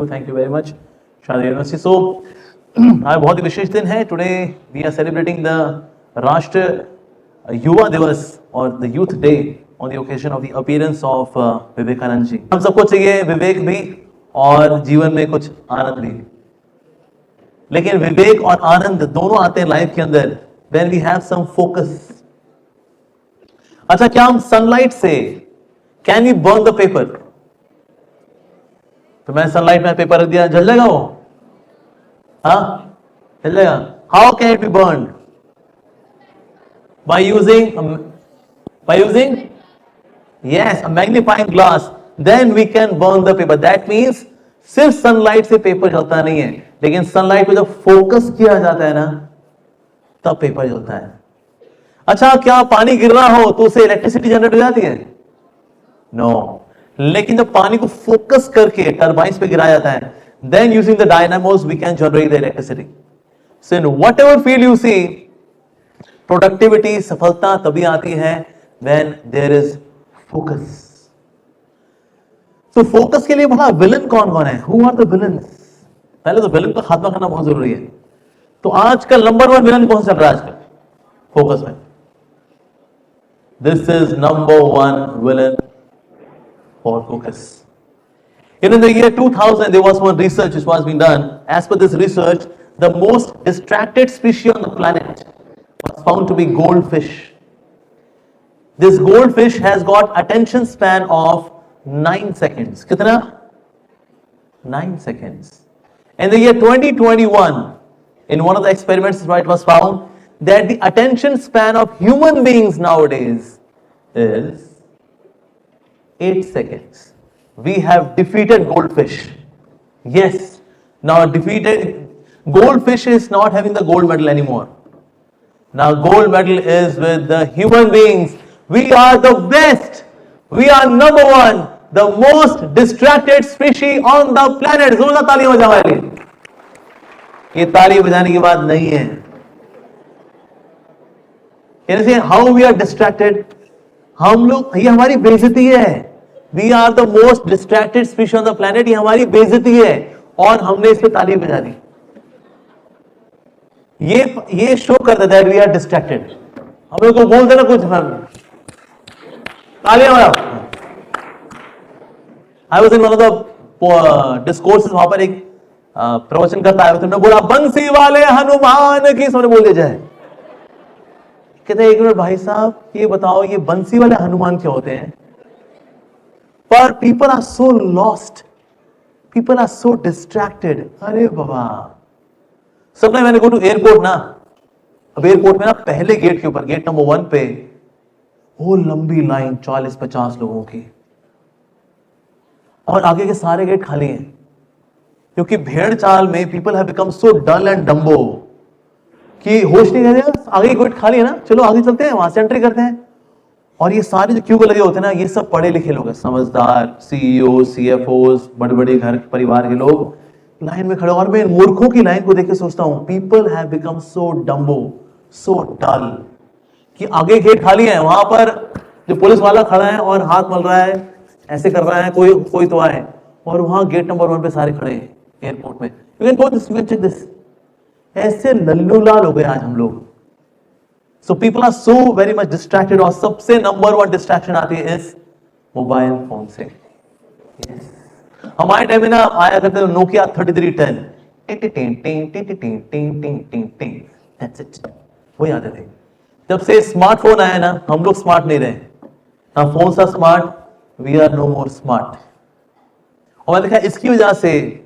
Thank you very much Sharda university. So आज बहुत ही विशेष दिन है। Today we are celebrating the राष्ट्रीय युवा दिवस और the youth day on the occasion of the appearance of Vivekananda ji. हम सबको चाहिए विवेक भी और जीवन में कुछ आनंद भी, लेकिन विवेक और आनंद दोनों आते हैं लाइफ के अंदर when we have some focus। अच्छा, क्या हम सनलाइट से can we burn the paper? तो मैं सनलाइट में पेपर रख दिया, जल जाएगा वो? हाँ, जल जाएगा। How can it be burn? By using yes a magnifying glass, then we can burn the paper। that means सिर्फ सनलाइट से पेपर जलता नहीं है, लेकिन सनलाइट पे जब फोकस किया जाता है ना तब पेपर जलता है। अच्छा, क्या पानी गिर रहा हो तो उसे इलेक्ट्रिसिटी जनरेट हो जाती है? नो लेकिन जब पानी को फोकस करके टरबाइन्स पे गिराया जाता है, then using the dynamos we can generate the electricity. So in whatever field you see, productivity, सफलता तभी आती है व्हेन देयर इज फोकस। तो फोकस के लिए बड़ा विलन कौन कौन है? Who are the villains? पहले तो विलन का खात्मा करना बहुत जरूरी है। तो आजकल नंबर 1 विलन कौन सा चल रहा है आजकल फोकस में? This is number 1 villain for focus. In the year 2000 there was one research which was being done. As per this research, the most distracted species on the planet was found to be goldfish. This goldfish has got attention span of 9 seconds. कितना? 9 seconds. In the year 2021, in one of the experiments, it was found that the attention span of human beings nowadays is 8 seconds. We have defeated goldfish. Yes, now defeated goldfish is not having the gold medal anymore. Now gold medal is with the human beings. We are the best. We are number 1, the most distracted species on the planet. जोरदार ताली बजाओ हमारे लिए। ये ताली बजाने की बात नहीं है। Can you see how we are distracted? हम लोग, ये हमारी बेइज्जती है। We are the most distracted species on the planet। ये हमारी बेइज्जती है और हमने इस पे ताली बजा दी। ये शो करता है that we are distracted। हम लोग को बोल देना कुछ, तालियां बजाओ। I was in one of the discourses, वहां पर एक प्रवचन करता है, तुमने बोला बंसी वाले हनुमान की, सबने बोल दिया जाए। कहते एक मिनट भाई साहब, ये बताओ ये बंसी वाले हनुमान क्या होते हैं? पर people are so lost, people are so distracted. अरे बाबा, सबने मैंने गो टू एयरपोर्ट ना, अब एयरपोर्ट में ना पहले गेट के ऊपर, गेट नंबर 1 पे वो लंबी लाइन 40-50 लोगों की, और आगे के सारे गेट खाली हैं, क्योंकि भेड़ चाल में people have become so dull and dumbo कि होश नहीं रहते। आगे गेट खाली है ना, चलो आगे चलते हैं, वहां से एंट्री करते हैं। और ये सारे जो क्यू को लगे होते हैं ना, ये सब पढ़े लिखे लोग हैं, समझदार, सीईओ, सीएफओस, बड़े बड़े घर परिवार के लोग लाइन में खड़े। और मैं इन मूर्खों की लाइन को देख के सोचता हूं, people have become so dumbo, so dull, कि आगे गेट खाली है, वहां पर जो पुलिस वाला खड़ा है और हाथ मल रहा है, ऐसे कर रहा है, कोई तो आए, और वहां गेट नंबर 1 पे सारे खड़े हैं एयरपोर्ट में। You can go this, you can check this. ऐसे लल्लू लाल हो गए आज हम लोग। So people are so very much distracted, और सबसे नंबर 1 डिस्ट्रैक्शन आती है इस मोबाइल फोन से। हमारे टाइम में ना आया करते थे नोकिया 3310, दैट्स इट, वही आते थे। जब से स्मार्टफोन आया ना, हम लोग स्मार्ट नहीं रहे ना, फोन सा smart, we are no more smart. और मैंने देखा इसकी वजह से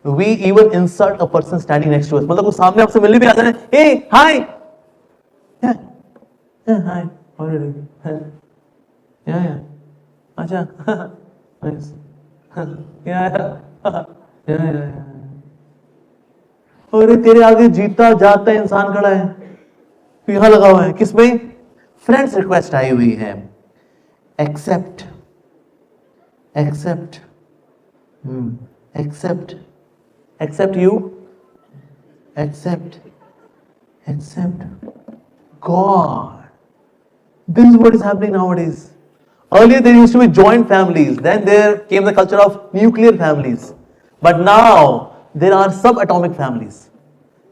we even insult a person standing next to us. मतलब वो सामने आपसे मिलने भी आता है, हे हाय, हाय, अच्छा, अरे तेरे आगे जीता जाता इंसान खड़ा है, तो यहां लगा हुआ है किसमें? फ्रेंड्स रिक्वेस्ट आई हुई है, accept, accept, accept, accept you, accept, accept God. This is what is happening nowadays. Earlier there used to be joint families, then there came the culture of nuclear families. But now there are subatomic families.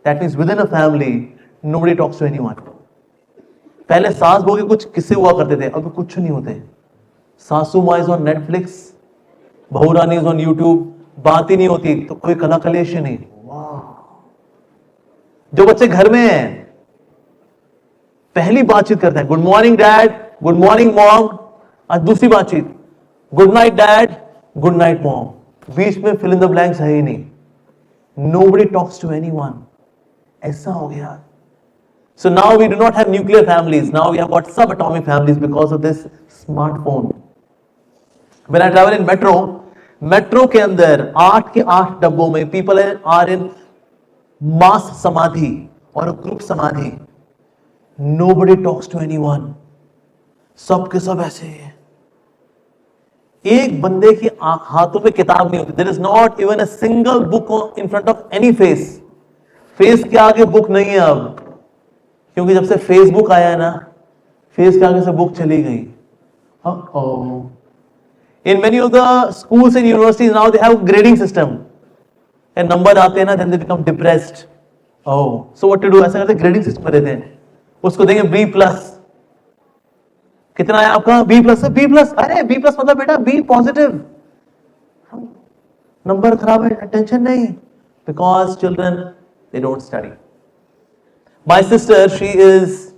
That means within a family, nobody talks to anyone. पहले सास बहू के कुछ किस्से हुआ करते थे, अब कुछ नहीं होते. सासू माँ इज ऑन नेटफ्लिक्स, बहू रानी इज ऑन यूट्यूब, बात ही नहीं होती, तो कोई कला कलेश नहीं. जो बच्चे घर में हैं पहली बातचीत करते हैं, good morning dad, good morning mom. आज दूसरी बातचीत, good night dad, good night mom. बीच में फिल इन द ब्लैंक्स है ही नहीं. Nobody talks to anyone. ऐसा हो गया. So now we do not have nuclear families. Now we have got subatomic families because of this smartphone. When I travel in metro के अंदर 8 के 8 डब्बों में people are in mass समाधि और group समाधि. Nobody talks to anyone. सब के सब ऐसे हैं. एक बंदे के हाथों में किताब नहीं होती. There is not even a single book in front of any face. Face के आगे बुक नहीं है अब, क्योंकि जब से फेसबुक आया है ना, फेस के आगे से बुक चली गई. In many of the schools and universities now they have grading system. And number आते हैं ना, then they become depressed. So what to do? ऐसा करते ग्रेडिंग सिस्टम में देते हैं. उसको देंगे B+. कितना आया आपका? B+. अरे B+ मतलब बेटा B पॉजिटिव. नंबर खराब है, टेंशन नहीं. Because children, they don't study. My sister, she is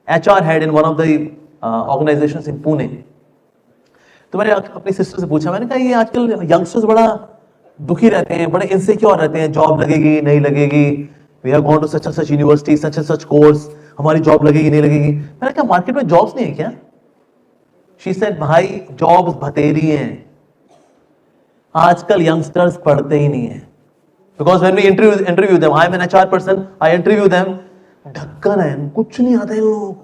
HR head in one of the organizations in Pune. तो मैंने अपनी सिस्टर से पूछा, मैंने कहा ये आजकल यंगस्टर्स बड़ा दुखी रहते हैं, बड़े इनसिक्योर रहते हैं, जॉब लगेगी नहीं लगेगी, we have gone to such and such university, such and such course, हमारी जॉब लगेगी नहीं लगेगी. मैंने कहा मार्केट में जॉब्स नहीं है क्या? शी सेड भाई जॉब्स बतेरी हैं, आजकल यंगस्टर्स पढ़ते ही नहीं है. Because when we interview them, I am an HR person, I interview them, ढक्कन है, कुछ नहीं आता है लोग.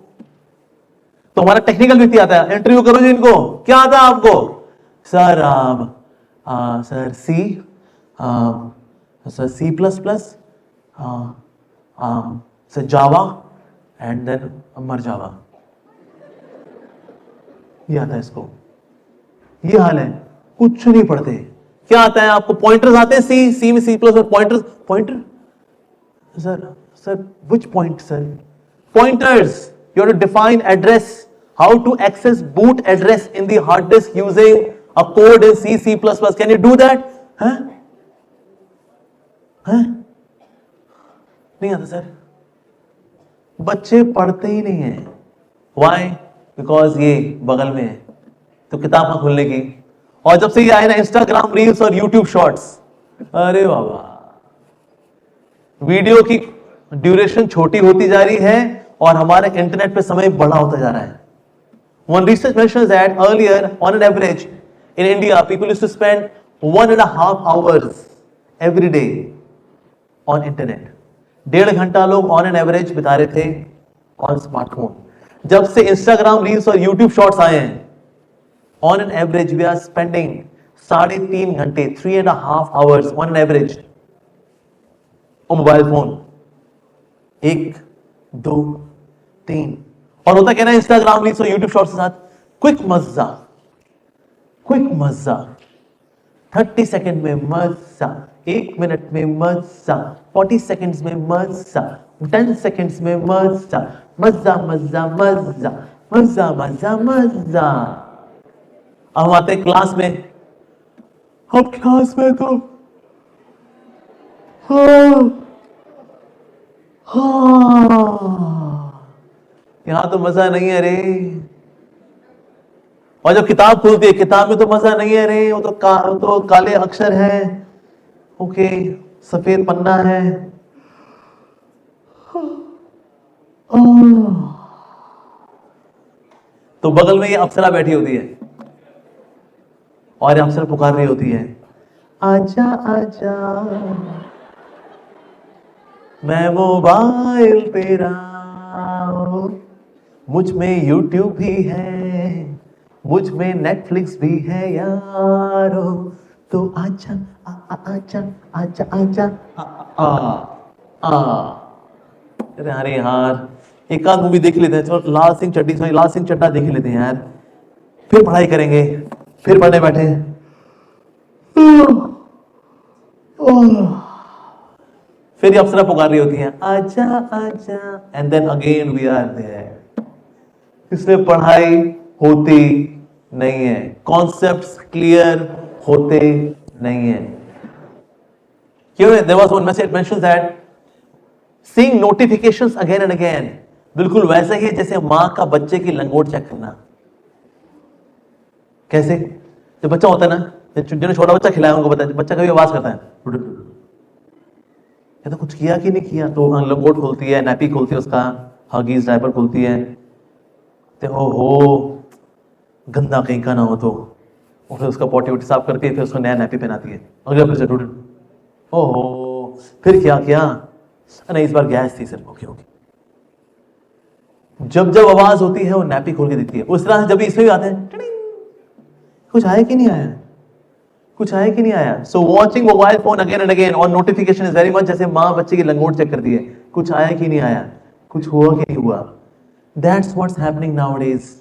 तो हमारा टेक्निकल व्यक्ति आता है, इंटरव्यू करो जी इनको, क्या आता है आपको? Sir sir C++, sir Java and then मर जावा. ये आता है इसको. ये हाल है, कुछ नहीं पढ़ते. क्या आता है आपको? पॉइंटर्स आते हैं. सी में C++ pointer. Sir, which point, sir? Pointers. You have to define address. How to access boot address in the hard disk using a code in C++. Can you do that? Huh? नहीं आता sir. बच्चे पढ़ते ही नहीं हैं. Why? Because ये बगल में है, तो किताब में खुलने की. और जब से ये आए ना इंस्टाग्राम रील्स और यूट्यूब शॉर्ट्स, अरे बाबा, वीडियो की ड्यूरेशन छोटी होती जा रही है और हमारे इंटरनेट पे समय बड़ा होता जा रहा है. One research mentions that earlier, on an average, in India, people used to spend 1.5 hours every day on internet. 1.5 घंटा लोग on an average बिता रहे थे on smartphone. जब से Instagram Reels और YouTube Shorts आए हैं, on an average we are spending 3.5 घंटे, 3.5 hours on an average on mobile phone. 1, 2, 3. और होता क्या ना इंस्टाग्राम रील्स और यूट्यूब शॉर्ट्स के साथ क्विक मजा, 30 सेकंड में मजा, 1 मिनट में मजा, 40 सेकंड्स में मजा, 10 सेकंड्स में मजा, मजा मजा मजा मजा मजा मजा. हम आते क्लास में, हम क्लास में तो यहां तो मजा नहीं है रे. और जब किताब खुलती है, किताब में तो मजा नहीं है रे. वो तो काले अक्षर है, ओके, सफेद पन्ना है. तो बगल में ये अप्सरा बैठी होती है और ये अप्सरा पुकार रही होती है, आजा आजा मैं मोबाइल पे रहा, मुझ में यूट्यूब भी है, मुझ में नेटफ्लिक्स भी है यारो, तो आजा आजा आजा आजा अरे यार, एक आध मूवी देख लेते हैं. चलो लाल सिंह चड्ढा देख लेते हैं यार, फिर पढ़ाई करेंगे, फिर पढ़ने बैठे. फिर ये अप्सरा पुकार रही होती है, आजा आजा, and then again we are there. इसमें पढ़ाई होती नहीं है, कॉन्सेप्ट्स क्लियर होते नहीं है। क्यों? There was one message mentions that seeing notifications again and again, बिल्कुल वैसे ही जैसे मां का बच्चे की लंगोट चेक करना। कैसे? जब बच्चा होता है ना, जिन्होंने छोटा बच्चा खिलाया उनको पता है, बच्चा कभी आवाज करता है, तो कुछ किया कि नहीं किया, तो लंगोट खोलती है, नैपी खोलती है, उसका हगीज डायपर खोलती है, तो हो गंदा कहीं का ना हो, तो और फिर उसका पॉटी वोटी साफ करके फिर उसको नया नैपी पहनाती है, अगले फिर से ओहो फिर क्या किया, नहीं इस बार गैस थी सिर्फ, ओके ओके। जब जब आवाज होती है वो नैपी खोल के देती है। उस तरह से जब इसमें भी आते हैं, टिडिंग, कुछ आया कि नहीं आया, कुछ आया कि नहीं आया। सो watching mobile phone again and again और नोटिफिकेशन इज वेरी मच जैसे मां बच्चे की लंगोट चेक करती है, कुछ आया कि नहीं आया, कुछ हुआ कि नहीं हुआ। That's what's happening nowadays.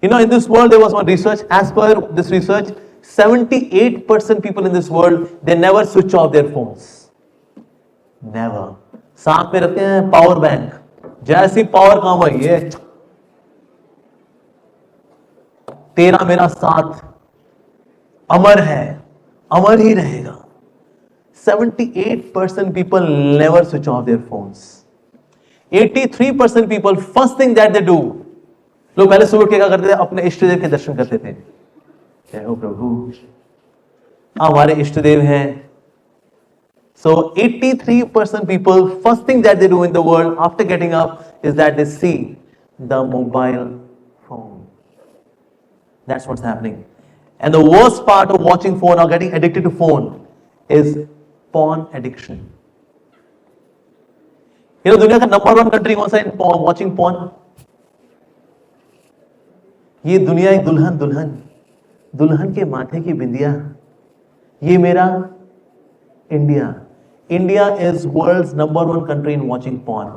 You know, in this world, there was one research. As per this research, 78% people in this world, they never switch off their phones. Never. साथ में रखते हैं पावर बैंक, जैसी पावर काम है ये तेरा मेरा साथ अमर है, अमर ही रहेगा। 78% people never switch off their phones. 83% people, first thing that they do, लोग पहले सुबह क्या करते थे, अपने इष्ट देव के दर्शन करते थे। जय हो प्रभु, हमारे इष्ट देव हैं। So 83% people, first thing that they do in the world after getting up is that they see the mobile phone. That's what's happening. And the worst part of watching phone or getting addicted to phone is porn addiction. You know, दुनिया का number 1 country कौन सा है watching porn? ये दुनिया एक दुल्हन, दुल्हन दुल्हन के माथे की बिंदिया, ये मेरा India. India is world's number 1 country in watching porn.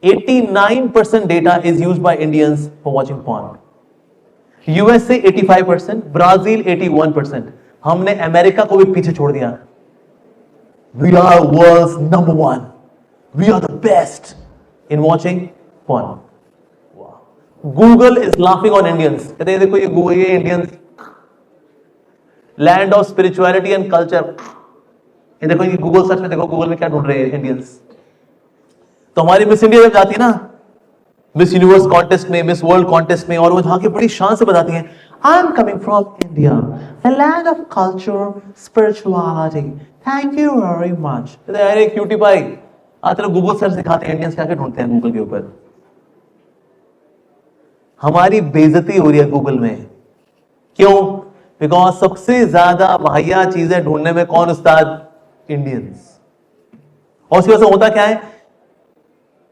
89% data is used by Indians for watching porn. USA 85%, Brazil 81%। हमने अमेरिका को भी पीछे छोड़ दिया। We are world's number 1, we are the best in watching porn. Google is laughing on Indians. कहते हैं देखो ये Indians, land of spirituality and culture. ये देखो ये गूगल सर्च में देखो, गूगल में क्या ढूंढ रहे हैं इंडियंस। तो हमारी मिस इंडिया जब जाती है ना, मिस यूनिवर्स कॉन्टेस्ट में, मिस वर्ल्ड कॉन्टेस्ट में, और वो जाके बड़ी शान से बताती हैं, I am coming from India, the land of culture spirituality, thank you very much. अरे क्यूटी पाई, आज तेरा गूगल सर्च दिखाते हैं इंडियंस क्या क्या ढूंढते हैं गूगल के ऊपर। हमारी बेइज्जती हो रही है गूगल में। क्यों? बिकॉज सबसे ज्यादा बढ़िया चीजें ढूंढने में कौन उस्ताद? इंडियंस। और उसकी वजह से होता क्या है,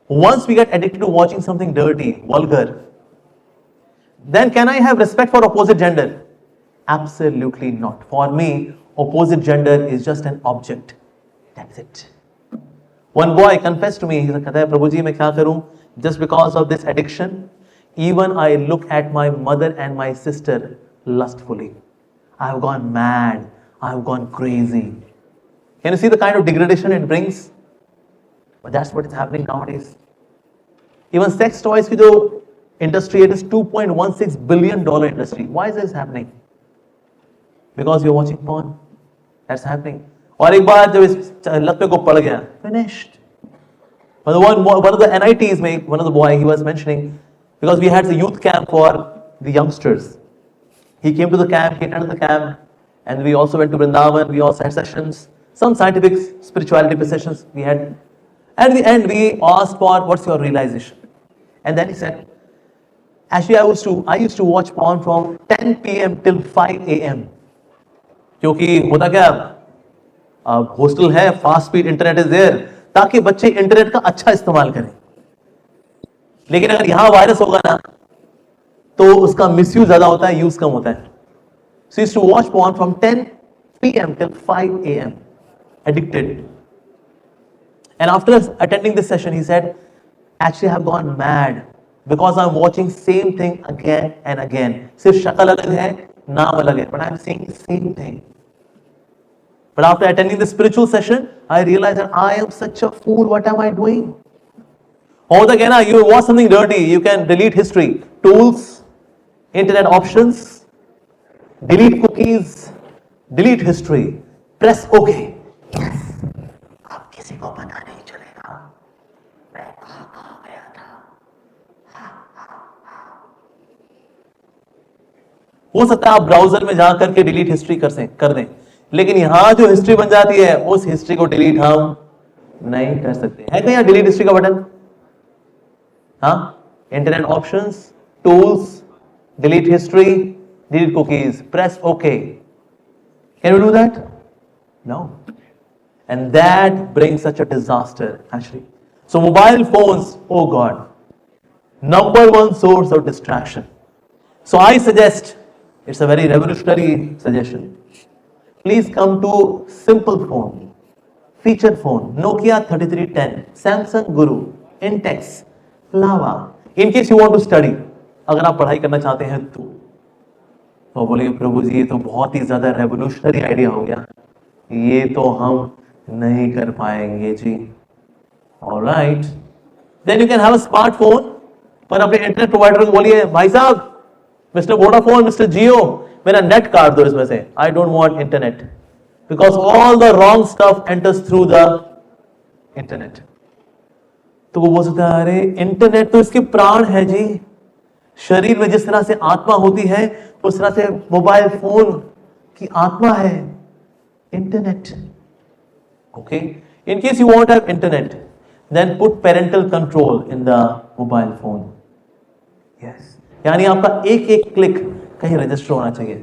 once we get addicted to watching something dirty, vulgar, then can I have respect for opposite gender? Absolutely not. For me opposite gender is just an object, that's it. One boy confessed to me, कहता है प्रभु जी मैं क्या करूं, just because of this addiction even I look at my mother and my sister lustfully. I have gone mad, I have gone crazy. Can you see the kind of degradation it brings? But that's what is happening nowadays. Even sex toys की जो industry, it is $2.16 billion industry. Why is this happening? Because you're watching porn. That's happening. और एक बार जब इस लत पे को पड़ गया, finished. One of the NITs में, one of the boy he was mentioning, because we had the youth camp for the youngsters. He came to the camp, he attended the camp, and we also went to Vrindavan, we also had sessions, some scientific spirituality sessions we had. At the end, we asked for, what's your realization? And then he said, actually I used to watch porn from 10 p.m. till 5 a.m. क्योंकि होता क्या, hostel है, fast speed internet is there, ताकि बच्चे internet का अच्छा इस्तेमाल करें। लेकिन अगर यहां वायरस होगा ना, तो उसका मिसयूज ज्यादा होता है, यूज कम होता है। So he used to watch porn from 10 p.m. till 5 a.m. addicted. And after attending this session, he said, actually I have gone mad because I'm watching same thing again and again. सिर्फ शक्ल अलग है, नाम अलग है, but I'm seeing the same thing. But after attending the spiritual session, I realized that I am such a fool. What am I doing? Or again, you watch something dirty, you can delete history. Tools, internet options, delete cookies, delete history. Press OK. Yes. अब किसी को पता नहीं चलेगा मैं कहाँ गया था. हो सकता है आप ब्राउजर में जाकर के डिलीट हिस्ट्री कर दें, लेकिन यहां जो हिस्ट्री बन जाती है उस हिस्ट्री को डिलीट हम नहीं कर सकते. है क्या यहाँ डिलीट हिस्ट्री का बटन? हाँ, internet options, tools, delete history, delete cookies, press okay. Can we do that? No. And that brings such a disaster actually. So mobile phones, oh God, number one source of distraction. So I suggest, it's a very revolutionary suggestion. Please come to simple phone, feature phone, Nokia 3310, Samsung Guru, Intex, Lava. In case you want to study, अगर आप पढ़ाई करना चाहते हैं तो बोलेंगे प्रभु जी ये तो बहुत ही ज्यादा रेवोल्यूशनरी आइडिया हो गया, ये तो हम नहीं कर पाएंगे जी. Alright, then you can have a smartphone. पर अपने इंटरनेट प्रोवाइडर को बोलिए भाई साहब, मिस्टर वोडाफोन, मिस्टर जियो, मेरा नेट काट दो इसमें से. I don't want internet because all the wrong stuff enters through the internet. तो वो बोल सकता है अरे इंटरनेट तो इसके प्राण है जी. शरीर में जिस तरह से आत्मा होती है उस तरह से मोबाइल फोन की आत्मा है internet. Okay, in case you want have internet, then put parental control in the mobile phone. Yes, यानी आपका एक एक क्लिक कहीं रजिस्टर होना चाहिए.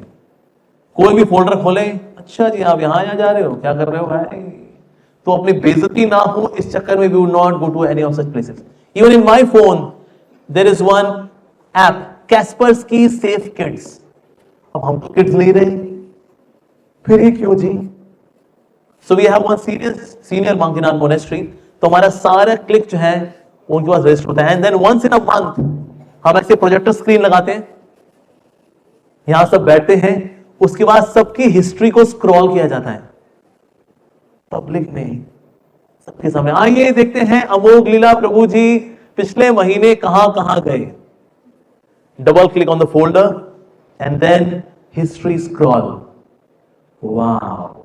कोई भी फोल्डर खोले, अच्छा जी आप यहां जा रहे हो, क्या कर रहे हो भाई, तो अपनी बेइज्जती ना हो इस चक्कर में we would not go to any of such places. Even in my phone there is one app, Kaspersky safe kids. अब हम तो किड्स नहीं रहे, फिर ये क्यों जी? So we have one senior monk in our monastery. तो हमारा सारा क्लिक जो है उनके पास रजिस्टर होता है. And then once in a month हम ऐसे प्रोजेक्टर स्क्रीन लगाते हैं, यहां सब बैठते हैं, उसके बाद सबकी हिस्ट्री को स्क्रॉल किया जाता है पब्लिक में, सबके सामने. आइए देखते हैं अमोघ लीला प्रभु जी पिछले महीने कहां गए. Double click on the folder and then history scroll. Wow.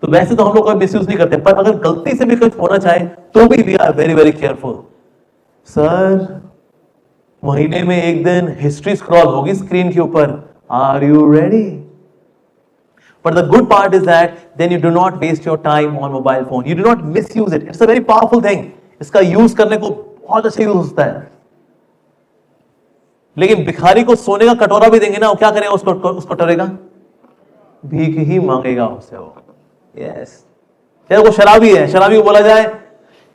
तो वैसे तो हम लोग मिसयूज नहीं करते, पर अगर गलती से भी कुछ होना चाहे तो भी we are very very careful. Sir महीने में एक दिन हिस्ट्री स्क्रॉल होगी स्क्रीन के ऊपर. Are you ready? But the good part is that then you do not waste your time on mobile phone. You do not misuse it. It's a very powerful thing. इसका use करने को बहुत अच्छा use होता है. लेकिन भिखारी को सोने का कटोरा भी देंगे ना, वो क्या करेगा उस कटोरे का? भीख ही मांगेगा उससे वो. यस, वो शराबी है. शराबी को बोला जाए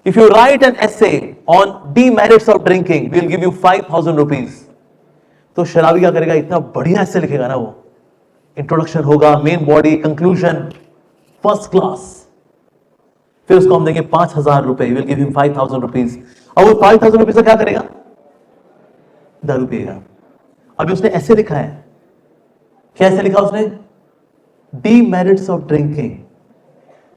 if you write an essay on demerits of drinking, we will give you 5,000 rupees. तो शराबी क्या करेगा? इतना बढ़िया essay लिखेगा ना, वो इंट्रोडक्शन होगा, main body, conclusion, first class. फिर उसको हम देंगे 5,000 रुपए. Will give him 5,000 rupees. और वो 5,000 रुपीज का क्या करेगा? दारू पिएगा. अभी उसने ऐसे लिखा है, क्या ऐसे लिखा उसने? demerits of drinking.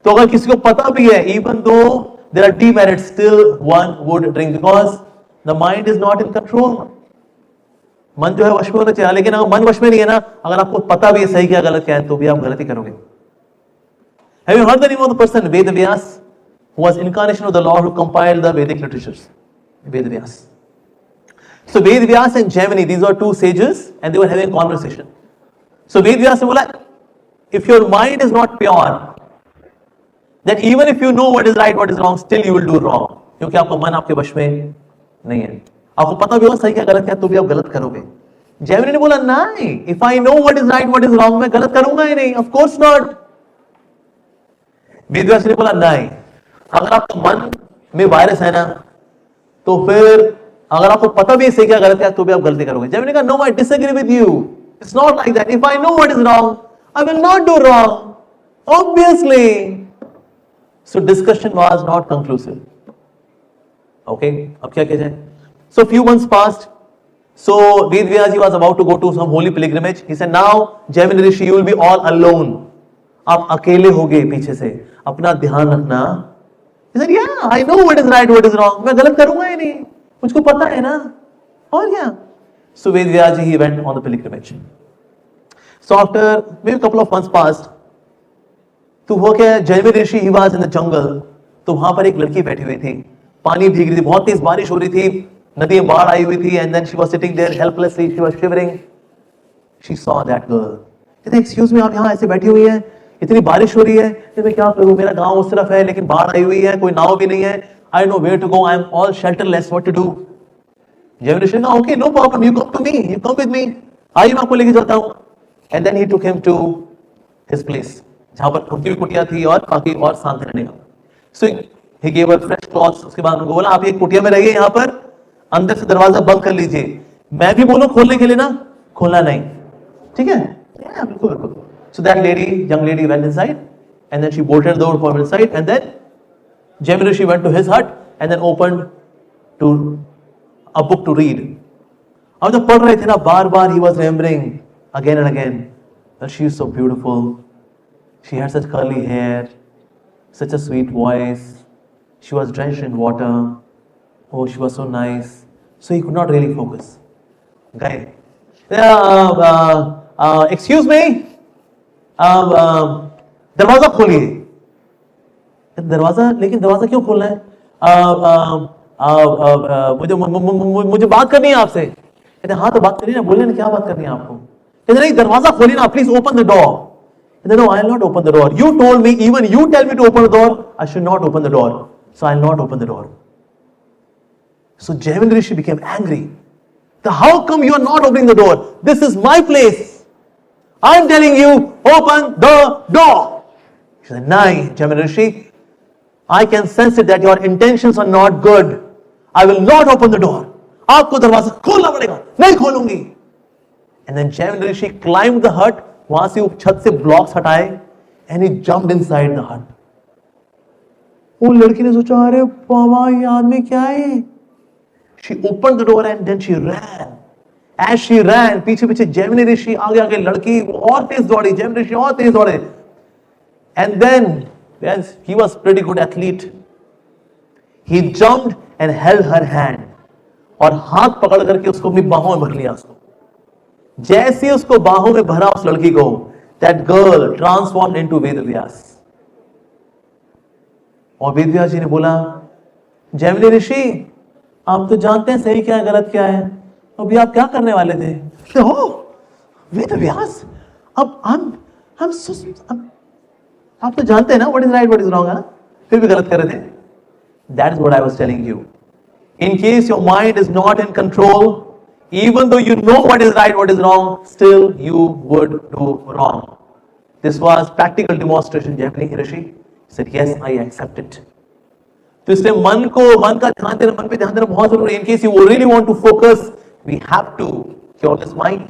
तो अगर किसी को पता भी है, even though there are demerits, still one would drink because the mind is not in control. मन जो है वश में होना चाहिए, लेकिन अगर मन वश में नहीं है ना, अगर आपको पता भी है सही क्या गलत क्या है, तो भी आप गलती करोगे. Have you heard the name of the person Ved Vyas, who was incarnation of the Lord, who compiled the Vedic literatures? Ved Vyas. So Ved Vyas and Gemini, these were two sages, and they were having a conversation. So Ved Vyas ने बोला, if your mind is not pure, that even if you know what is right, what is wrong, still you will do wrong. क्योंकि आपका मन आपके वश में नहीं है. आपको पता भी हो सही क्या गलत क्या, तो भी आप गलत करोगे. जेमिनी ने बोला नहीं, if I know what is right, what is wrong, मैं गलत करूंगा ही नहीं. Of course not. वेदव्यास ने बोला नहीं, अगर आपका मन में वायरस है ना, तो फिर अगर आपको पता भी है सही क्या गलत क्या, तो भी आप गलती करोगे. जेमिनी का no, I disagree with you. It's not like that. If I know what is wrong, I will not do wrong. Obviously. So discussion was not conclusive. Okay, अब क्या किया जाए? So few months passed. So Ved Vyas was about to go to some holy pilgrimage. He said, now Gemini Rishi, you will be all alone. आप अकेले होगे पीछे से, अपना ध्यान रखना। He said, yeah, I know what is right, what is wrong. मैं गलत करूंगा ही नहीं, मुझको पता है ना, और क्या. So Ved Vyas he went on the pilgrimage. So after maybe a couple of months passed, तो हुआ क्या, Jaimini Rishi he was in the jungle. तो वहां पर एक लड़की बैठी हुई थी, पानी भीग रही थी, बहुत तेज बारिश हो रही थी, नदी में बाढ़ आई हुई थी. And then she was sitting there helplessly, she was shivering. She saw that girl. कहते एक्सक्यूज मी, आप यहाँ ऐसे बैठी हुई हैं, इतनी बारिश हो रही है, तो मैं क्या करूं, मेरा गांव उस तरफ है लेकिन बाढ़ आई हुई है, कोई नाव भी नहीं है, I no where to go, I am all shelterless, what to do. Jaimini Rishi ने कहा okay no problem, you come to me, you come with me, आइए मैं आपको लेके जाता हूं. And then he took him to his place, जहां पर उनकी भी कुटिया थी और काफी और शांत रहने का. So he gave her fresh clothes. उसके बाद उनको बोला आप एक कुटिया में रहिए, यहाँ पर अंदर से दरवाजा बंद कर लीजिए, मैं भी बोलूं खोलने के लिए ना, खोलना नहीं, ठीक है. बिल्कुल बिल्कुल. So that lady, young lady went inside and then she bolted the door from inside and then Jaimini Rishi went to his hut and then opened to a book to read. अब जब पढ़ रहे थे ना, बार बार he was remembering again and again that she is so beautiful, she had such curly hair, such a sweet voice, she was drenched in water, oh she was so nice. So he could not really focus. Guy, excuse me, दरवाजा खोलिए. दरवाजा, लेकिन दरवाजा क्यों खोलना है, मुझे बात करनी है आपसे. कहते हाँ तो बात करिए ना, बोलिए ना क्या बात करनी है आपको. कहते नहीं दरवाजा खोलिए ना, प्लीज ओपन द डोर. कहते no I will not open the door, you told me, even you tell me to open the door, I should not open the door, so I will not open the door. So Jaimini Rishi became angry. How come you are not opening the door? This is my place. I am telling you, open the door. She said, "Nahi, Jaimini Rishi, I can sense it that your intentions are not good. I will not open the door. आपको दरवाजा खोलना पड़ेगा, नहीं खोलूंगी." And then Jaimini Rishi climbed the hut. वहां से छत से ब्लॉक्स हटाए and he jumped inside the hut. वो लड़की ने सोचा अरे बाबा ये आदमी क्या है. She opened the door and then she ran. As she ran, पीछे पीछे जैमिनी ऋषि, आगे आगे लड़की और तेज दौड़ी, जैमिनी ऋषि और तेज दौड़े. And then, yes, he was pretty good athlete. He jumped and held her hand. और हाथ पकड़ करके उसको अपनी बाहों में भर लिया. उसको जैसे उसको बाहों में भरा उस लड़की को, that girl transformed into Ved Vyas. और वेद व्यास जी ने बोला जैमिनी ऋषि आप तो जानते हैं सही क्या है गलत क्या है, अभी आप क्या करने वाले थे. हो वेद व्यास, अब आप तो जानते हैं ना what is right what is wrong, फिर भी गलत कर रहे थे. That is what I was telling you. In case your mind is not in control, even though you know what is right what is wrong, still you would do wrong. This was practical demonstration. Jaimini Rishi said yes, I accept it. तो इसलिए मन का ध्यान देना, मन पे ध्यान देना बहुत जरूरी है. In case you really want to focus, we have to cure this mind.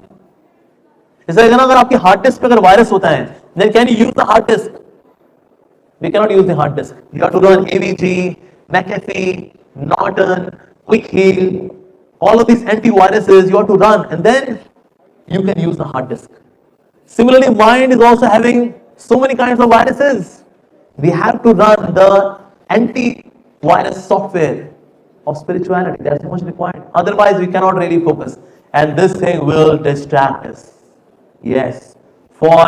जैसे अगर आपकी हार्ड डिस्क पे अगर वायरस होता है, then can you use the hard disk? We cannot use the hard disk. You have to run AVG, McAfee, Norton, Quick Heal, all of these antiviruses you have to run, and then you can use the hard disk. Similarly, mind is also having so many kinds of viruses. We have to run the antivirus software of spirituality. That's much required. Otherwise, we cannot really focus. And this thing will distract us. Yes, for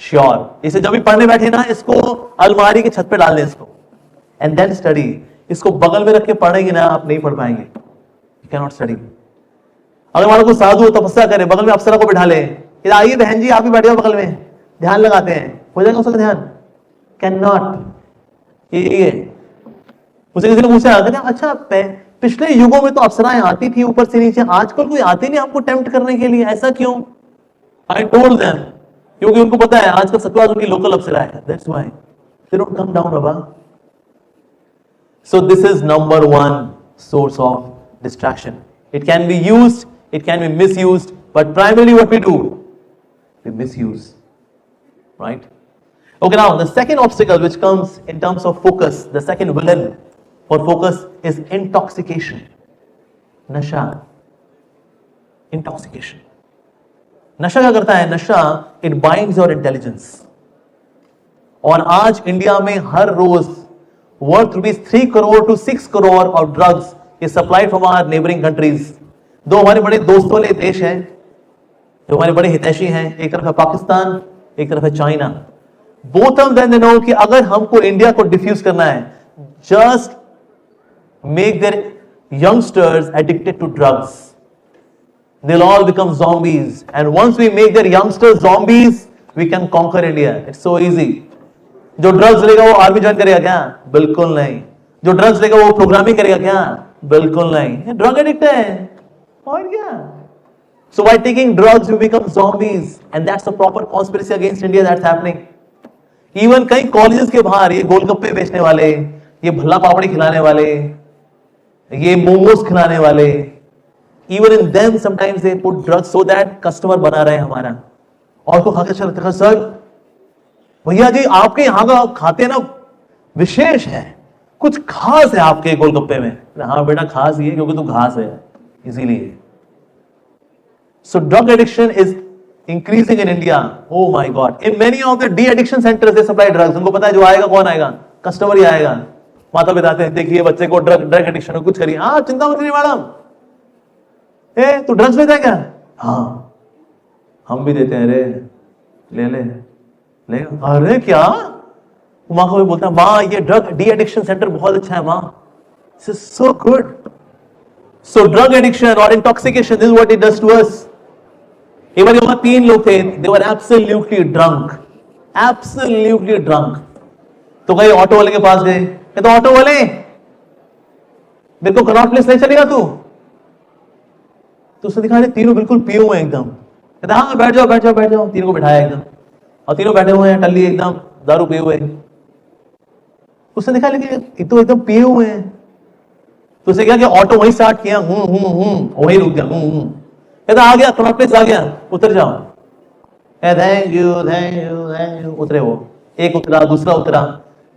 sure. इसे जब भी पढ़ने बैठे ना, इसको अलमारी के छत पे डाल दें इसको. And then study. इसको बगल में रख के पढ़ेंगे ना, आप नहीं पढ़ पाएंगे. You cannot study. अगर मान लो कोई साधु तपस्या करे, बगल में अप्सरा को बिठा ले, आइए बहन जी आप भी बैठे हो बगल में, ध्यान लगाते हैं, हो जाएगा उसका ध्यान? Can not. ये मुझे किसी ने पूछा अच्छा पिछले युगों में तो अप्सराएं आती थी ऊपर से नीचे, आजकल कोई आती नहीं हमको टेम्प्ट करने के लिए, ऐसा क्यों? आई टोल्ड देम, क्योंकि उनको पता है आजकल सतवाज उनकी लोकल अप्सरा है. That's why they don't come down Baba. So this is number one source of distraction. It can be used, it can be misused, but primarily what we do, we misuse, right? Okay, now the second obstacle which comes in terms of focus, the second villain for focus is intoxication. Nasha. Intoxication. नशा क्या करता है? नशा, it binds your intelligence. और आज India में हर रोज worth rupees 3 crore to 6 crore of drugs is supplied from our neighboring countries. दो हमारे बड़े दोस्तों वाले देश हैं जो हमारे बड़े हितैषी हैं, एक तरफ है पाकिस्तान, एक तरफ है China. Both of them they know कि अगर हमको इंडिया को डिफ्यूज करना है, just make their youngsters addicted to drugs, they'll all become zombies, and once we make their youngsters zombies we can conquer India. It's so easy. जो drugs लेगा वो army join करेगा क्या? बिल्कुल नहीं. जो ड्रग्स लेगा वो प्रोग्रामिंग करेगा क्या? बिल्कुल नहीं. ड्रग एडिक्ट है और क्या? So by taking drugs we become zombies, and that's a proper conspiracy against India that's happening. Even कई कॉलेजेस के बाहर ये गोलगप्पे बेचने वाले, ये भल्ला पापड़ी खिलाने वाले, ये मोमोज खिलाने वाले, even in them sometimes they put drugs so that customer बना रहे हैं हमारा. और को खाकर चलते हैं सर भैया जी आपके यहाँ का खाते ना विशेष है, कुछ खास है आपके गोलगप्पे में. हाँ बेटा खास ये क्योंकि तू घास है इसीलिए. So drug addiction is increasing in India. Oh my God! In many of the de-addiction centers they supply drugs. उनको पता है जो आएगा कौन आएगा? कस्टमर ही आएगा. माता बताते हैं देखिए बच्चे को ड्रग एडिक्शन हो कुछ करिए. हाँ चिंता मत करिए मैडम. तू ड्रग्स लेता है क्या? हाँ हम भी देते हैं. रे ले अरे क्या? माँ को भी बोलता है माँ ये ड्रग डी एडिक्शन सेंटर बहुत अच्छा है माँ. This is so good. So drug addiction और intoxication this is what it does to us. एक बार यहाँ 3 लोग थे, दे वर एब्सोल्युटली ड्रंक. तो गए ऑटो वाले के पास गए. कहते ऑटो वाले मेरे को कनॉट प्लेस ले चलेगा तू? तो उसने दिखा तीनों बिल्कुल पिए हुए हैं एकदम. कहता हाँ बैठ जाओ. तीनों को बिठाया एकदम और तीनों बैठे हुए हैं टल्ली एकदम दारू पिए हुए. उसने देखा लेकिन ये तो एकदम पिए हुए हैं. तो उसे क्या कि ऑटो वहीं स्टार्ट किया. वहीं रुक गया. कहता आ गया कनॉट प्लेस आ गया, उतर जाओ. Thank you. उतरे वो. एक उतरा, दूसरा उतरा,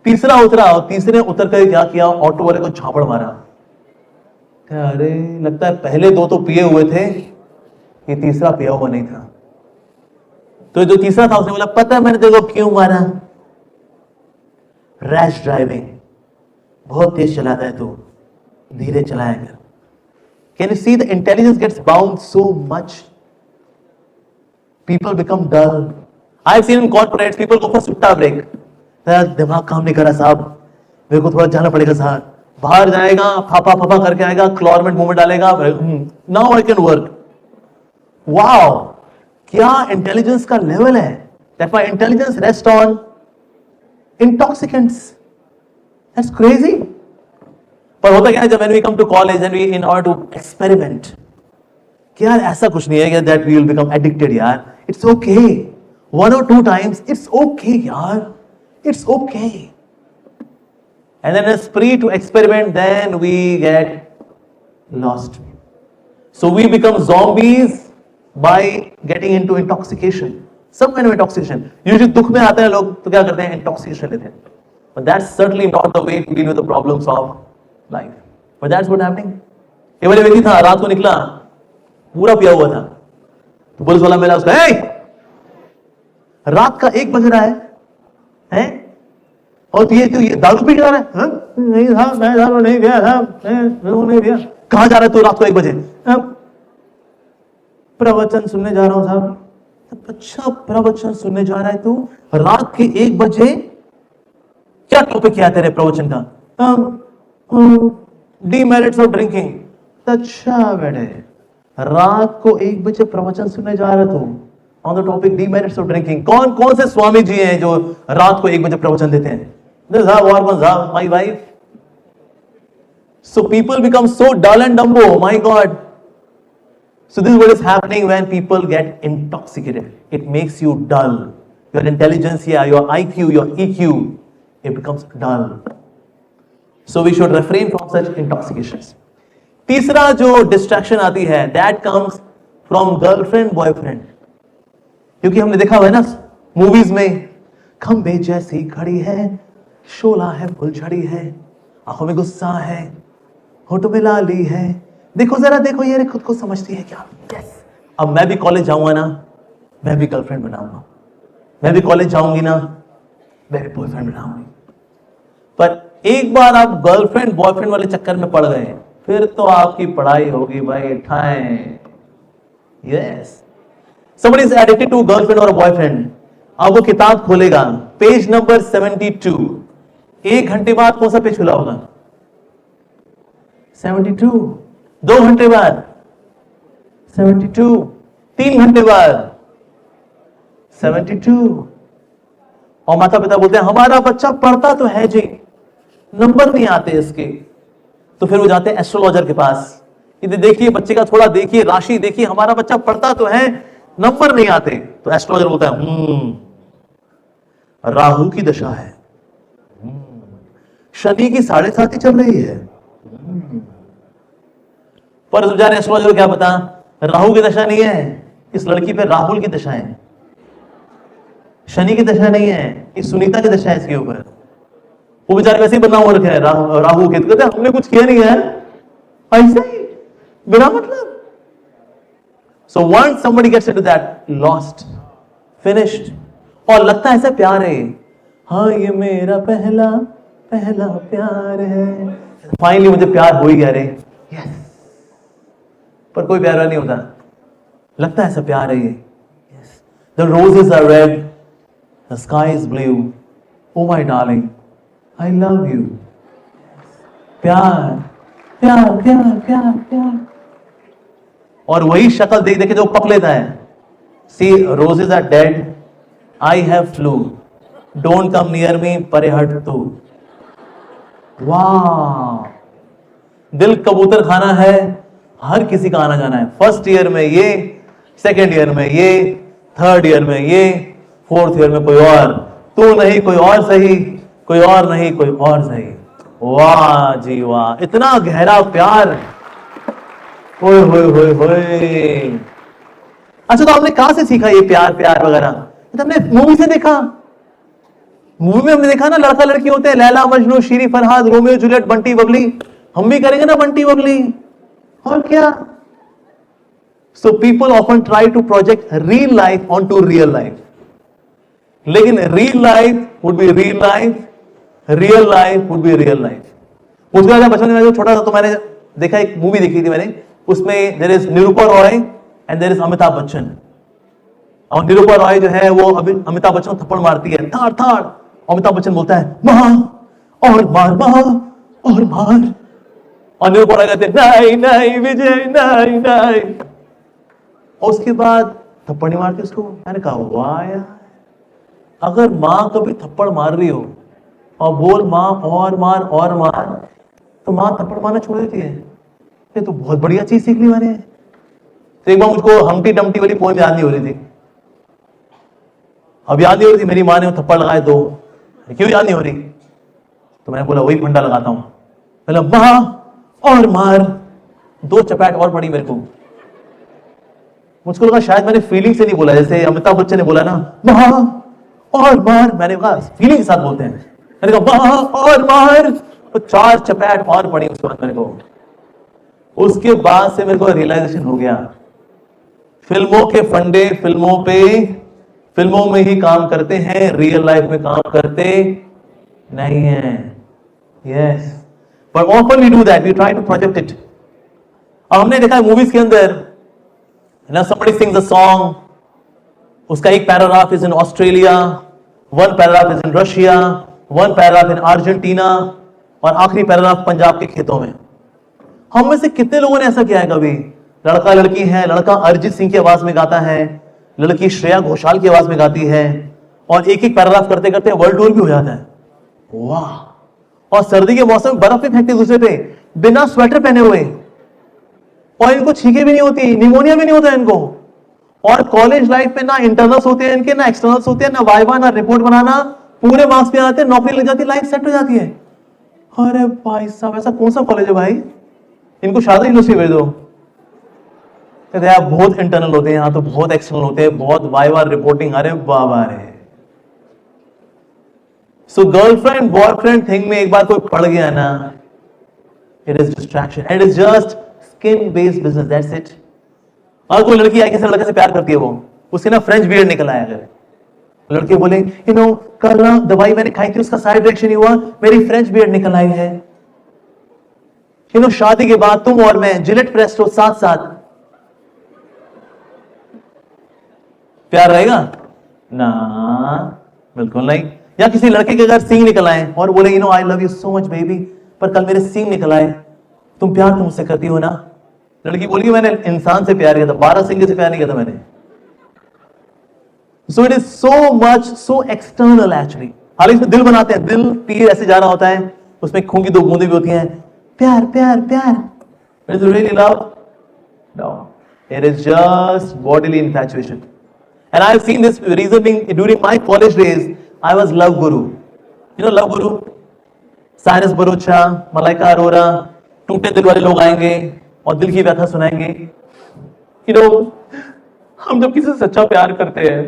तीसरा उतरा और तीसरे उतर कर क्या किया? ऑटो वाले को झापड़ मारा. अरे लगता है पहले 2 तो पिए हुए थे, ये तीसरा पिया हुआ नहीं था. तो जो तीसरा था उसने बोला पता है मैंने तेरे को क्यों मारा? रैश ड्राइविंग, बहुत तेज चलाता है तू, धीरे चलाया कर. Can you see the intelligence gets bound so much. People become dull. I have seen in corporates people go for सुट्टा ब्रेक. दिमाग काम नहीं कर रहा साहब, मेरे को थोड़ा जाना पड़ेगा साहब. बाहर जाएगा, फाफा करके आएगा, क्लॉरमेंट मूवमेंट डालेगा. Now I can work. Wow, क्या इंटेलिजेंस का लेवल है. That my intelligence rest on intoxicants. That's crazy. पर होता क्या है जब when we come to college and we in order to experiment, कि यार ऐसा कुछ नहीं है that we will become addicted. यार it's okay 1 or 2 times. It's okay यार, it's okay. And then a spree to experiment, then we get lost. So we become zombies by getting into intoxication. Some kind of intoxication. Usually दुख में आते हैं लोग तो क्या करते हैं? Intoxication लेते हैं. But that's certainly not the way to deal with the problems of life. But that's what happening. एक बार व्यक्ति था रात को निकला, पूरा पिया हुआ था. तो पुलिस वाला मिला उसका, रात का 1 बज रहा है? और तो ये दारू पी जा रहा है? नहीं साहब मैं दारू नहीं पिया साहब, नहीं पिया. कहाँ जा रहा है तू रात को 1 बजे? प्रवचन सुनने जा रहा हूं साहब. अच्छा प्रवचन सुनने जा रहा है तू रात के 1 बजे? क्या टॉपिक क्या है तेरे प्रवचन का? Demerits of drinking. अच्छा बेटे रात को 1 बजे प्रवचन सुनने जा रहा तू on the topic demerits of drinking. कौन से स्वामी जी हैं जो रात को 1 बजे प्रवचन देते हैं? My wife. So people become so dull and dumbo. My God. So this is what is happening when people get intoxicated. It makes you dull. Your intelligence, your IQ, your EQ, it becomes dull. So we should refrain from such intoxications. तीसरा जो distraction आती है, that comes from girlfriend, boyfriend. क्योंकि हमने देखा हुआ है ना मूवीज में, खंबे जैसी खड़ी है, शोला है, फुलझड़ी है, आंखों में गुस्सा है, होठों में लाली है, देखो जरा देखो ये खुद को समझती है क्या. yes. अब मैं भी कॉलेज जाऊंगा ना, मैं भी गर्लफ्रेंड बनाऊंगा. मैं भी कॉलेज जाऊंगी ना, मैं भी बॉयफ्रेंड बनाऊंगी। पर एक बार आप गर्लफ्रेंड बॉयफ्रेंड वाले चक्कर में पड़ गए, फिर तो आपकी पढ़ाई होगी भाई ठाएं। Yes, somebody is addicted to girlfriend or a boyfriend। अब वो किताब खोलेगा, पेज नंबर 72, 1 घंटे बाद कौन सा पेज खुला होगा? 72। 2 घंटे बाद 72, 3 घंटे बाद 72। और माता पिता बोलते हैं हमारा बच्चा पढ़ता तो है जी, नंबर नहीं आते इसके। तो फिर वो जाते हैं एस्ट्रोलॉजर के पास, कि देखिए बच्चे का थोड़ा देखिए, राशि देखिए, हमारा बच्चा पढ़ता तो है, नंबर नहीं आते। तो एस्ट्रोलॉजर बोलता है राहु की दशा है, शनि की 7.5 चल रही है। पर जाने एस्ट्रोलॉजर को क्या पता, राहु की दशा नहीं है, इस लड़की पे राहुल की दशा है, शनि की दशा नहीं है, इस सुनीता की दशा है इसके ऊपर। वो बेचारे वैसे ही बना हुआ रखा है राहु के, कहते हमने कुछ किया नहीं है, ऐसे ही बिना मतलब। So once somebody gets into that, lost, finished, और लगता है ऐसा प्यार है, हाँ ये मेरा पहला पहला प्यार है, फाइनली मुझे प्यार हो ही गया रे। yes. पर कोई प्यार नहीं होता, लगता है ऐसा प्यार है ये। yes. The roses are red, the sky is blue, oh my darling, I love you। प्यार प्यार प्यार प्यार प्यार। और वही शक्ल देख देख के जो पक लेता है, see roses are dead, I have flu, don't come near me, परे हट तू। वाह, दिल कबूतर खाना है, हर किसी का आना जाना है। फर्स्ट ईयर में ये, सेकेंड ईयर में ये, थर्ड ईयर में ये, फोर्थ ईयर में कोई और, तू नहीं कोई और सही, कोई और नहीं कोई और सही। वाह जी वाह, इतना गहरा प्यार, होए होए होए होए। अच्छा, तो आपने कहां से सीखा ये प्यार प्यार वगैरह? तो हमने मूवी से देखा। मूवी में हमने देखा ना, लड़का लड़की होते हैं, लैला मजनू, शीरी फरहाद, रोमियो जूलियट, बंटी बबली। हम भी करेंगे ना बंटी बबली, और क्या। So people often try to project real life on to real life, लेकिन real life would be real life, real life would be real life. उसके बाद बचपन में छोटा था तो मैंने देखा, एक मूवी देखी थी मैंने, उसमें there is Nirupa Roy and there is Amitabh Bachchan. और निरूपा रॉय जो है वो अभी अमिताभ बच्चन को थप्पड़ मारती है, थाड़ थाड़। अमिताभ बच्चन बोलता है मां और मार, मां और मार। और निरूपा रॉय कहते नहीं नहीं विजय नहीं नहीं, और उसके बाद थप्पड़ नहीं मारती उसको। मैंने कहा वाह यार, अगर मां कभी थप्पड़ मार रही हो और बोल मां और मार और मार, तो मां थप्पड़ मारना छोड़ देती है। ये तो बहुत बढ़िया चीज सीख ली मैंने। तो एक बार मुझको हम्टी डम्टी वाली पोएम याद नहीं हो रही थी, अब याद नहीं हो रही थी, मेरी माँ ने थप्पड़ लगाए दो, क्यों याद नहीं हो रही? तो मैंने बोला वही फंडा लगाता हूं, बोला मां और मार, 2 चपेट और पड़ी मेरे को। मुझको लगा शायद मैंने फीलिंग से नहीं बोला, जैसे अमिताभ बच्चन ने बोला ना मां और मार, मैंने कहा फीलिंग के साथ बोलते हैं, मैंने कहा मां और मार, तो 4 चपेट और पड़ी उसके बाद मेरे को। उसके बाद से मेरे को रियलाइजेशन हो गया, फिल्मों के फंडे फिल्मों में ही काम करते हैं, रियल लाइफ में काम करते नहीं है। Yes, but often we do that, we try to project it. हमने देखा है मूवीज के अंदर ना, somebody sings a song, उसका एक paragraph is in Australia, 1 paragraph is in Russia, 1 paragraph in Argentina, और आखिरी पैराग्राफ पंजाब के खेतों में। हम में से कितने लोगों ने ऐसा किया है कभी? लड़का लड़की है, लड़का अरिजीत सिंह की आवाज में गाता है, लड़की श्रेया घोषाल की आवाज में गाती है, और एक एक पैराग्राफ करते करते वर्ल्ड टूर भी हो जाता है। वाह। और सर्दी के मौसम में बर्फ भी फेंकते दूसरे पे बिना स्वेटर पहने हुए, और इनको छींके भी नहीं होती, निमोनिया भी नहीं होता इनको। और कॉलेज लाइफ में ना इंटरनल्स होते हैं इनके, ना एक्सटर्नल्स होते हैं, ना वाइवा, ना रिपोर्ट बनाना, पूरे मार्क्स पे आते हैं, नौकरी लग जाती है, लाइफ सेट हो जाती है। अरे भाई साहब, ऐसा कौन सा कॉलेज है भाई, इनको शादी यूनिवर्सिटी भेज दो। कहते हैं बहुत इंटरनल होते हैं यहाँ, तो बहुत एक्सटर्नल होते हैं, बहुत वाइवा रिपोर्टिंग, अरे बाबा रे। सो गर्लफ्रेंड बॉयफ्रेंड थिंग में एक बार कोई पड़ गया ना, it is distraction, it is just skin based business, that's it. और कोई लड़की आई किसी लड़के से प्यार करती है, वो उसके ना फ्रेंच बियर्ड निकल आया, अगर लड़के बोले यू नो कल ना दवाई मैंने खाई थी उसका साइड रिएक्शन हुआ, मेरी फ्रेंच बियर्ड निकल आई है। यू नो शादी के बाद तुम और मैं जिलेट प्रेस्टो साथ साथ, प्यार रहेगा ना? बिल्कुल नहीं। या किसी लड़के के अगर सींग निकल आए और बोले you know I love you so much baby, पर कल मेरे सींग निकल आए, तुम प्यार तो मुझसे करती हो ना? लड़की बोली मैंने इंसान से प्यार किया था, 12 सिंह से प्यार नहीं किया था मैंने। So it is so much so external actually. हालांकि इसमें दिल बनाते हैं, दिल तीर ऐसे जा रहा होता है, उसमें खून की 2 बूंदें भी होती हैं, प्यार प्यार प्यार। It is really love? No, it is just bodily infatuation. And I have seen this reason being during my college days. I was love guru. You know love guru? Cyrus Broacha, Malaika Arora, टूटे दिल वाले लोग आएंगे और दिल की व्यथा सुनाएंगे। You know, हम जब किसी से सच्चा प्यार करते हैं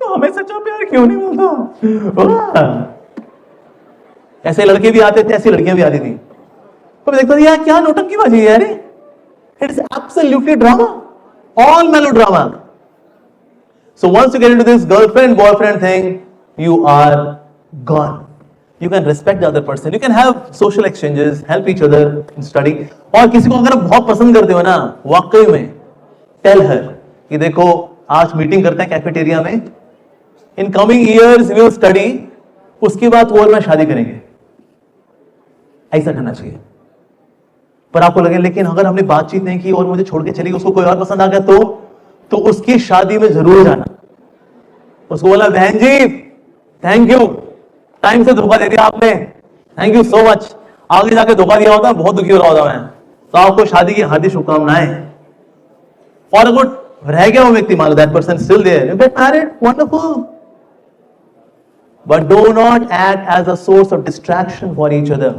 तो हमें सच्चा प्यार क्यों नहीं मिलता? ऐसे लड़के भी आते थे, ऐसी लड़कियां भी आती थी। तो मैं देखता था यार क्या नौटंकीबाजी है यार, it is absolutely drama, all melodrama. So once you get into this girlfriend boyfriend thing, you are gone. You can respect the other person. You can have social exchanges, help each other in study. और किसी को अगर आप बहुत पसंद करते हो ना, वाकई में tell her कि देखो आज मीटिंग करते हैं कैफेटेरिया में, in coming years we will study, उसके बाद वो और मैं शादी करेंगे। ऐसा करना चाहिए। पर आपको लगे लेकिन अगर हमने बातचीत नहीं की और मुझे छोड़ के चली, उसको कोई और पसंद आ गया तो उसकी शादी में जरूर जाना। उसको बोला बहन जी थैंक यू, टाइम से धोखा दे दिया आपने, थैंक यू सो मच, आगे जाके धोखा दिया होता बहुत दुखी हो रहा होता मैं। तो आपको शादी की हार्दिक शुभकामनाएं। और अगर रह गया वो व्यक्ति, मान लो that person still there, you get married, wonderful, but do not act as a source of distraction for each other.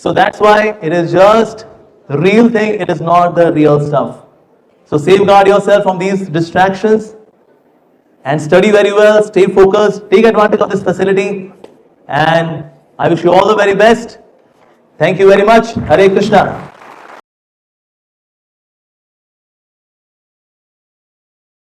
So that's why it is just real thing, it is not the real stuff. So safeguard yourself from these distractions and study very well, stay focused, take advantage of this facility, and I wish you all the very best. Thank you very much. Hare Krishna.